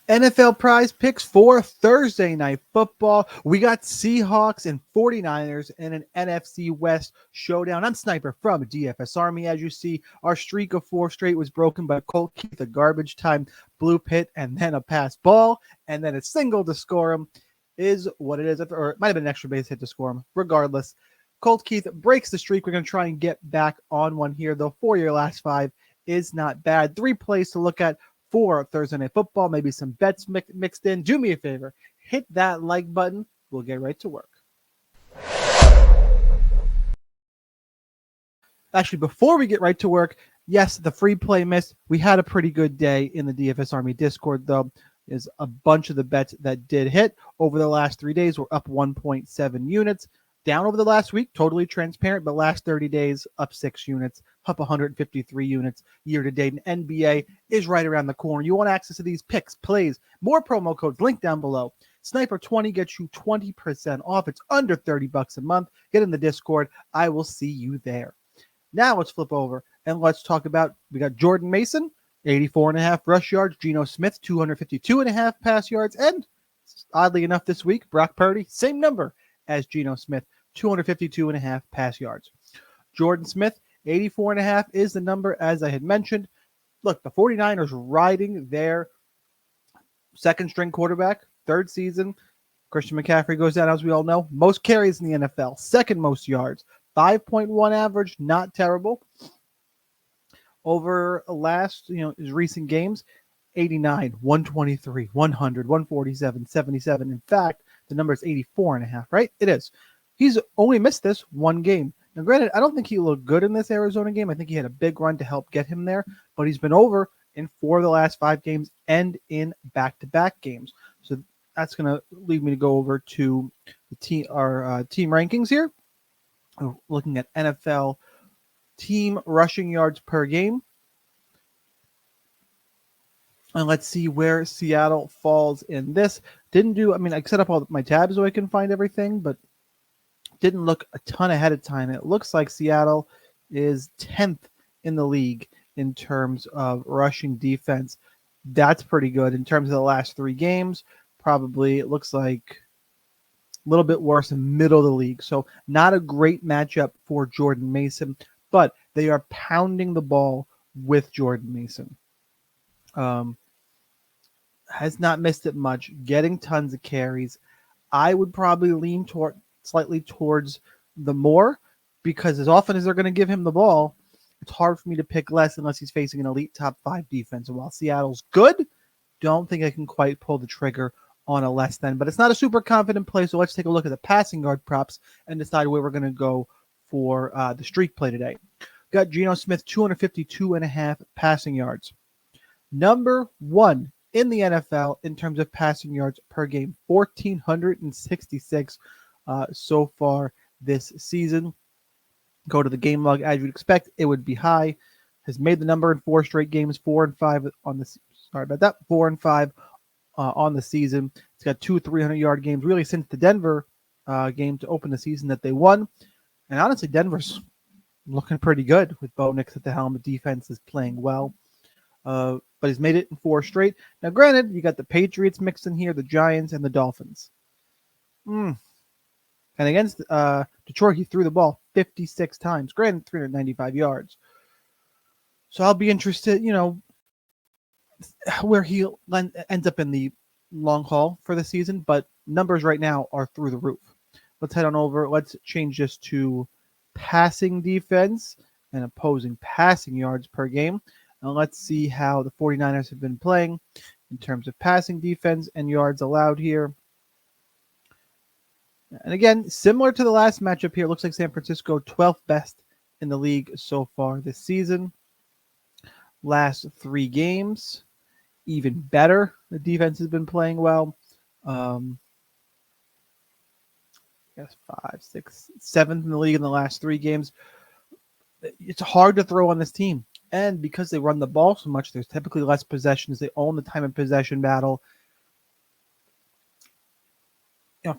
NFL prize picks for Thursday night football. We got Seahawks and 49ers in an NFC West showdown. I'm Sniper from DFS Army. As you see, our streak of 4 straight was broken by Colt Keith, a garbage time blue pit, and then a pass ball, and then a single to score him is what it is. Or it might have been an extra base hit to score him. Regardless, Colt Keith breaks the streak. We're going to try and get back on one here, though. 4 your last 5 is not bad. 3 plays to look at for Thursday Night Football, maybe some bets mixed in. Do me a favor, hit that like button. We'll get right to work. Actually, before we get right to work, yes, the free play missed. We had a pretty good day in the DFS Army Discord, though. There's a bunch of the bets that did hit over the last 3 days. We're up 1.7 units. Down over the last week, totally transparent, but last 30 days, up 6 units, up 153 units year to date. And NBA is right around the corner. You want access to these picks, plays, more promo codes, link down below. Sniper20 gets you 20% off. It's under $30 a month. Get in the Discord. I will see you there. Now let's flip over and let's talk about, we got Jordan Mason, 84.5 rush yards, Geno Smith, 252.5 pass yards, and oddly enough this week, Brock Purdy, same number as Geno Smith, 252.5 pass yards. Jordan Smith, 84.5 is the number, as I had mentioned. Look, the 49ers riding their second string quarterback, third season. Christian McCaffrey goes down, as we all know. Most carries in the NFL, second most yards, 5.1 average, not terrible. Over last, his recent games, 89, 123, 100, 147, 77. In fact, the number is 84.5, right? It is. He's only missed this one game. Now, granted, I don't think he looked good in this Arizona game. I think he had a big run to help get him there, but he's been over in 4 of the last 5 games and in back-to-back games. So that's going to lead me to go over to the our team rankings here. We're looking at NFL team rushing yards per game. And let's see where Seattle falls in this. I set up all my tabs so I can find everything, but didn't look a ton ahead of time. It looks like Seattle is 10th in the league in terms of rushing defense. That's pretty good. In terms of the last 3 games, probably it looks like a little bit worse in middle of the league. So not a great matchup for Jordan Mason, but they are pounding the ball with Jordan Mason. Has not missed it much, getting tons of carries. I would probably lean slightly towards the more, because as often as they're going to give him the ball, it's hard for me to pick less unless he's facing an elite top 5 defense. And while Seattle's good, don't think I can quite pull the trigger on a less than. But it's not a super confident play, so let's take a look at the passing yard props and decide where we're going to go for the streak play today. Got Geno Smith, 252.5 passing yards. Number 1 in the NFL in terms of passing yards per game, 1,466 so far this season. Go to the game log, as you'd expect, it would be high. Has made the number in 4 straight games, 4 and 5 on the 4 and 5 on the season. It's got 2 300-yard games really since the Denver game to open the season that they won. And honestly, Denver's looking pretty good with Bo Nix at the helm. The defense is playing well. But he's made it in 4 straight. Now, granted, you got the Patriots mixed in here, the Giants, and the Dolphins. And against Detroit, he threw the ball 56 times. Granted, 395 yards. So I'll be interested, where he ends up in the long haul for the season. But numbers right now are through the roof. Let's head on over. Let's change this to passing defense and opposing passing yards per game. And let's see how the 49ers have been playing in terms of passing defense and yards allowed here. And again, similar to the last matchup here, looks like San Francisco 12th best in the league so far this season. Last 3 games, even better. The defense has been playing well. 5, 6, 7th in the league in the last 3 games. It's hard to throw on this team. And because they run the ball so much, there's typically less possessions. They own the time and possession battle.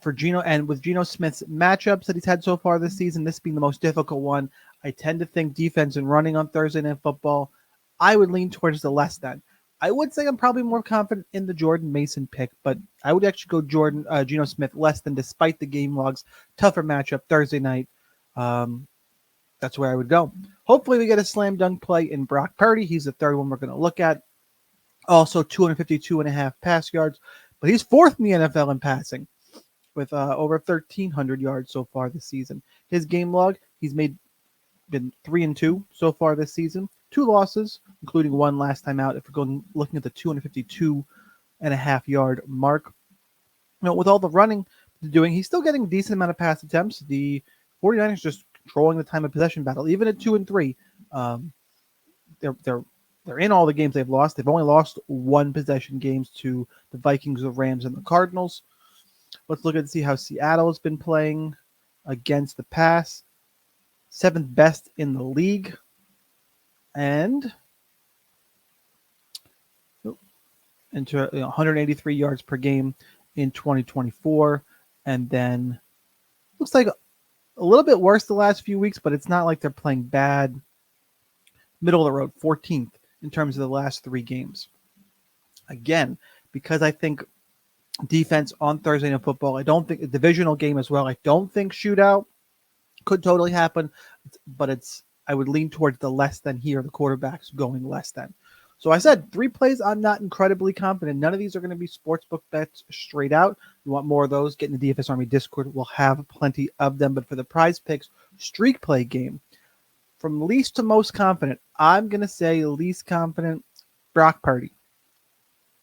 For Geno, and with Geno Smith's matchups that he's had so far this season, this being the most difficult one, I tend to think defense and running on Thursday Night Football, I would lean towards the less than. I would say I'm probably more confident in the Jordan Mason pick, but I would actually go Geno Smith less than despite the game logs. Tougher matchup Thursday night. That's where I would go. Hopefully we get a slam dunk play in Brock Purdy. He's the third one we're going to look at. Also 252.5 pass yards, but he's fourth in the NFL in passing with over 1,300 yards so far this season. His game log, he's been 3-2 so far this season. 2 losses, including one last time out. If we're looking at the 252.5 yard mark, with all the running doing, he's still getting a decent amount of pass attempts. The 49ers just controlling the time of possession battle, even at 2-3. They're in all the games they've lost. They've only lost one possession games to the Vikings, the Rams, and the Cardinals. Let's look and see how Seattle has been playing against the pass. 7th best in the league. And into 183 yards per game in 2024. And then looks like a little bit worse the last few weeks, but it's not like they're playing bad. Middle of the road, 14th in terms of the last 3 games. Again, because I think defense on Thursday Night Football, I don't think a divisional game as well. I don't think shootout could totally happen, but I would lean towards the less than here, the quarterbacks going less than. So I said 3 plays I'm not incredibly confident. None of these are going to be sportsbook bets straight out. You want more of those, get in the DFS Army Discord. We'll have plenty of them. But for the Prizepicks streak play game, from least to most confident, I'm going to say least confident, Brock Purdy.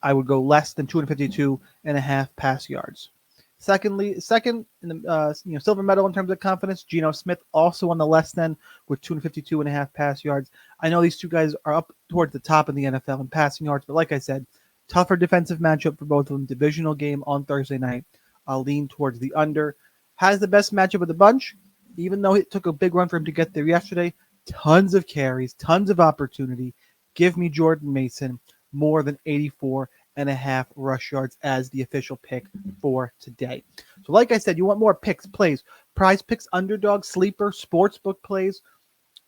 I would go less than 252.5 pass yards. Second in the silver medal in terms of confidence, Geno Smith also on the less than with 252.5 pass yards. I know these two guys are up towards the top in the NFL in passing yards, but like I said, tougher defensive matchup for both of them. Divisional game on Thursday night. I'll lean towards the under. Has the best matchup of the bunch, even though it took a big run for him to get there yesterday. Tons of carries, tons of opportunity. Give me Jordan Mason more than 84.5 rush yards as the official pick for today. So like I said, you want more picks, plays, Prizepicks, underdog, sleeper, sportsbook plays,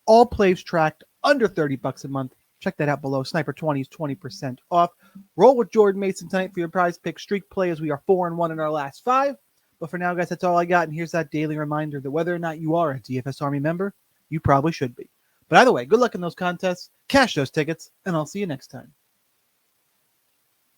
all plays tracked under $30 a month. Check that out below. Sniper 20 is 20% off. Roll with Jordan Mason tonight for your Prizepick streak play as we are 4-1 in our last 5. But for now, guys, that's all I got. And here's that daily reminder that whether or not you are a DFS Army member, you probably should be. But either way, good luck in those contests, cash those tickets, and I'll see you next time.